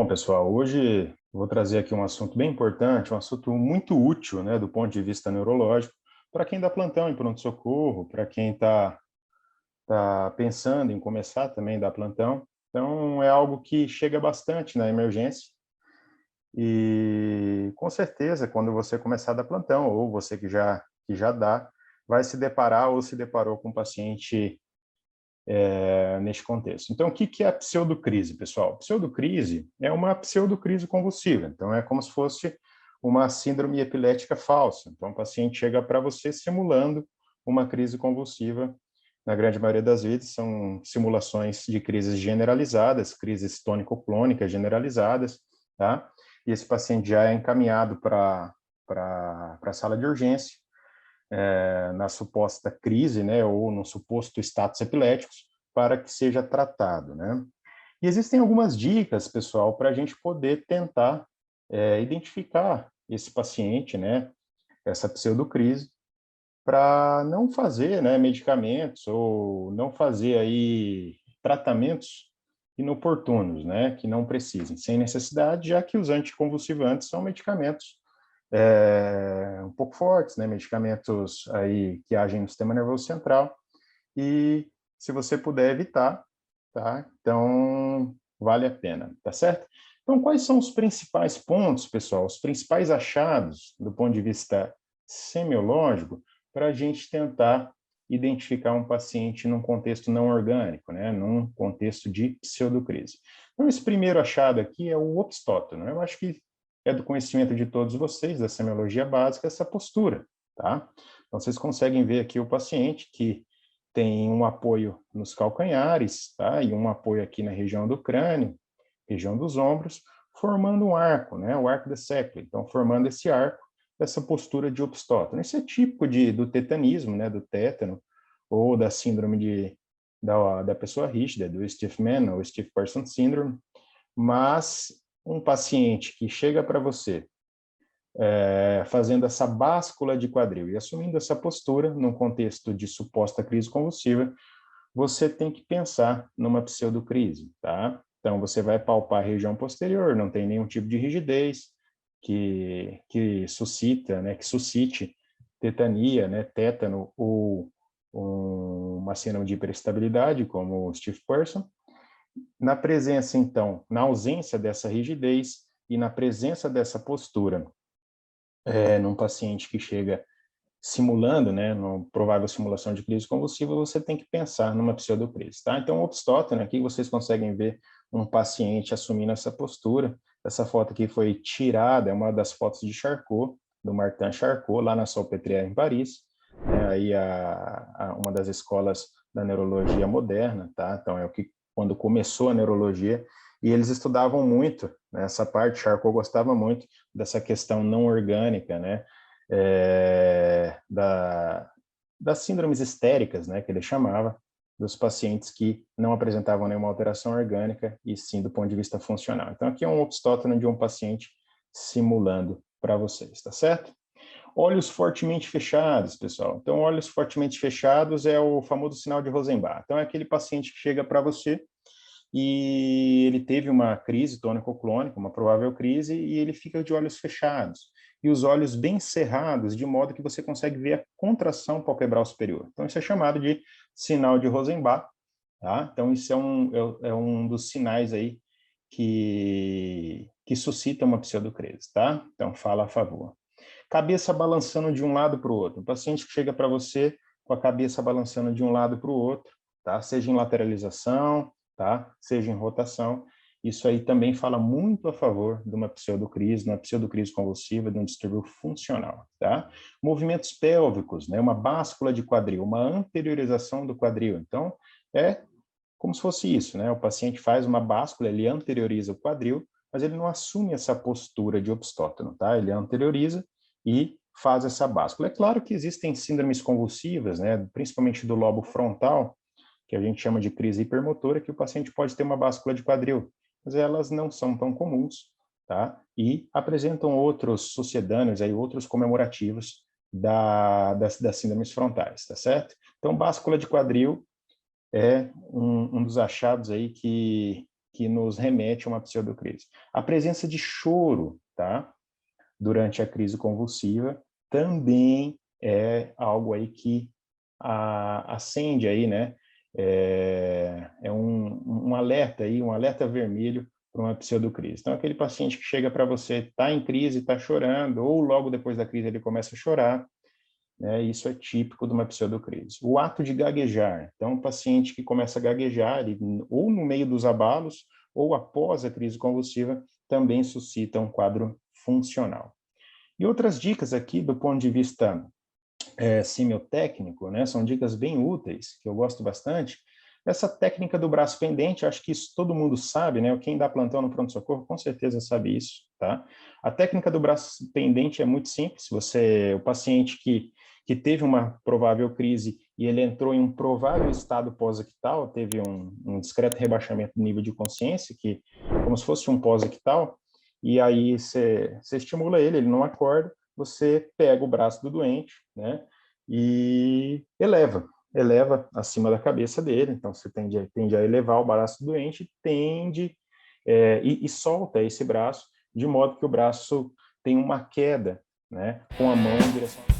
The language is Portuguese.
Bom, pessoal, hoje vou trazer aqui um assunto bem importante, um assunto muito útil, né, do ponto de vista neurológico, para quem dá plantão em pronto-socorro, para quem tá pensando em começar também a dar plantão. Então, é algo que chega bastante na emergência e, com certeza, quando você começar a dar plantão, ou você que já dá, vai se deparar ou se deparou com um paciente neste contexto. Então, o que é a pseudocrise, pessoal? Pseudocrise é uma pseudocrise convulsiva. Então, é como se fosse uma síndrome epilética falsa. Então, o paciente chega para você simulando uma crise convulsiva. Na grande maioria das vezes, são simulações de crises generalizadas, crises tônico-clônicas generalizadas, tá? E esse paciente já é encaminhado para a sala de urgência, na suposta crise, né, ou no suposto status epiléticos, para que seja tratado, né? E existem algumas dicas, pessoal, para a gente poder tentar identificar esse paciente, né, essa pseudocrise, para não fazer, né, medicamentos ou não fazer aí tratamentos inoportunos, né, que não precisem, sem necessidade, já que os anticonvulsivantes são medicamentos um pouco fortes, né, medicamentos aí que agem no sistema nervoso central, e se você puder evitar, tá? Então, vale a pena, tá certo? Então, quais são os principais pontos, pessoal, os principais achados do ponto de vista semiológico para a gente tentar identificar um paciente num contexto não orgânico, né, num contexto de pseudocrise? Então, esse primeiro achado aqui é o opstótono. Eu acho que é do conhecimento de todos vocês, da semiologia básica, essa postura, tá? Então, vocês conseguem ver aqui o paciente que tem um apoio nos calcanhares, tá? E um apoio aqui na região do crânio, região dos ombros, formando um arco, né? O arco de Szekely. Então, formando esse arco, essa postura de opstótono. Isso é típico do tetanismo, né? Do tétano, ou da síndrome da pessoa rígida, do stiff man, ou stiff person syndrome. Mas um paciente que chega para você fazendo essa báscula de quadril e assumindo essa postura num contexto de suposta crise convulsiva, você tem que pensar numa pseudocrise, tá? Então, você vai palpar a região posterior, não tem nenhum tipo de rigidez que suscita, né, que suscite tetania, né, tétano ou uma síndrome de hiperestabilidade, como o stiff person. Na presença, então, na ausência dessa rigidez e na presença dessa postura, num paciente que chega simulando, né, numa provável simulação de crise convulsiva, você tem que pensar numa pseudocrise, tá? Então, o opstótono, aqui vocês conseguem ver um paciente assumindo essa postura. Essa foto aqui foi tirada, é uma das fotos de Charcot, do Martin Charcot, lá na Salpêtrière, em Paris, né? Aí uma das escolas da neurologia moderna, tá? Então, é o que quando começou a neurologia, e eles estudavam muito, né, essa parte. Charcot gostava muito dessa questão não orgânica, né, das síndromes histéricas, né, que ele chamava, dos pacientes que não apresentavam nenhuma alteração orgânica, e sim do ponto de vista funcional. Então, aqui é um opstótono de um paciente simulando para vocês, tá certo? Olhos fortemente fechados, pessoal. Então, olhos fortemente fechados é o famoso sinal de Rosenbach. Então, é aquele paciente que chega para você e ele teve uma crise tônico-clônica, uma provável crise, e ele fica de olhos fechados e os olhos bem cerrados, de modo que você consegue ver a contração palpebral superior. Então, isso é chamado de sinal de Rosenbach, tá? Então, isso é um dos sinais aí que suscita uma pseudocrise, tá? Então, fala a favor. Cabeça balançando de um lado para o outro. O paciente que chega para você com a cabeça balançando de um lado para o outro, tá? Seja em lateralização, tá? Seja em rotação. Isso aí também fala muito a favor de uma pseudocrise convulsiva, de um distúrbio funcional, tá? Movimentos pélvicos, né? Uma báscula de quadril, uma anteriorização do quadril. Então, é como se fosse isso, né? O paciente faz uma báscula, ele anterioriza o quadril, mas ele não assume essa postura de opstótono, tá? Ele anterioriza e faz essa báscula. É claro que existem síndromes convulsivas, né? Principalmente do lobo frontal, que a gente chama de crise hipermotora, que o paciente pode ter uma báscula de quadril, mas elas não são tão comuns, tá? E apresentam outros sucedâneos, aí, outros comemorativos das síndromes frontais, tá certo? Então, báscula de quadril é um dos achados aí que que nos remete a uma pseudocrise. A presença de choro, tá? Durante a crise convulsiva também é algo aí que acende aí, né? É um alerta aí, um alerta vermelho para uma pseudocrise. Então, aquele paciente que chega para você, está em crise, está chorando, ou logo depois da crise ele começa a chorar, né? Isso é típico de uma pseudocrise. O ato de gaguejar. Então, um paciente que começa a gaguejar, ele, ou no meio dos abalos, ou após a crise convulsiva, também suscita um quadro funcional. E outras dicas aqui do ponto de vista semiotécnico, né? São dicas bem úteis, que eu gosto bastante. Essa técnica do braço pendente, acho que isso todo mundo sabe, né? Quem dá plantão no pronto-socorro com certeza sabe isso, tá? A técnica do braço pendente é muito simples. O paciente que teve uma provável crise e ele entrou em um provável estado pós-ictal, teve um discreto rebaixamento do nível de consciência, que como se fosse um pós-ictal, e aí você estimula ele não acorda, você pega o braço do doente, né, e eleva acima da cabeça dele, então você tende a elevar o braço do doente, e solta esse braço, de modo que o braço tem uma queda, né, com a mão em direção